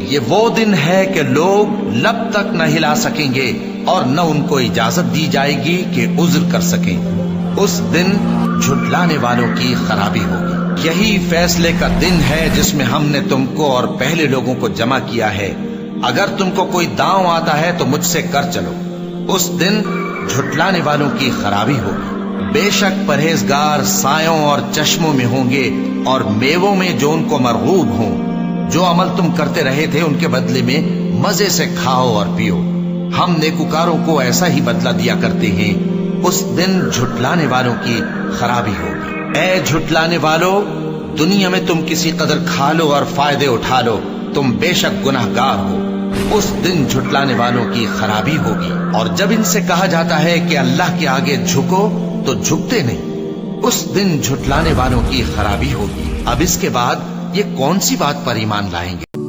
یہ وہ دن ہے کہ لوگ لب تک نہ ہلا سکیں گے اور نہ ان کو اجازت دی جائے گی کہ عذر کر سکیں۔ اس دن جھٹلانے والوں کی خرابی ہوگی۔ یہی فیصلے کا دن ہے جس میں ہم نے تم کو اور پہلے لوگوں کو جمع کیا ہے۔ اگر تم کو کوئی داؤں آتا ہے تو مجھ سے کر چلو۔ اس دن جھٹلانے والوں کی خرابی ہوگی۔ بے شک پرہیزگار سایوں اور چشموں میں ہوں گے اور میووں میں جو ان کو مرغوب ہوں۔ جو عمل تم کرتے رہے تھے ان کے بدلے میں مزے سے کھاؤ اور پیو۔ ہم نیکوکاروں کو ایسا ہی بدلہ دیا کرتے ہیں۔ اس دن جھٹلانے والوں کی خرابی ہوگی۔ اے جھٹلانے والو، دنیا میں تم کسی قدر کھا لو اور فائدے اٹھا لو، تم بے شک گناہگار ہو۔ اس دن جھٹلانے والوں کی خرابی ہوگی۔ اور جب ان سے کہا جاتا ہے کہ اللہ کے آگے جھکو تو جھکتے نہیں۔ اس دن جھٹلانے والوں کی خرابی ہوگی۔ اب اس کے بعد یہ کون سی بات پر ایمان لائیں گے؟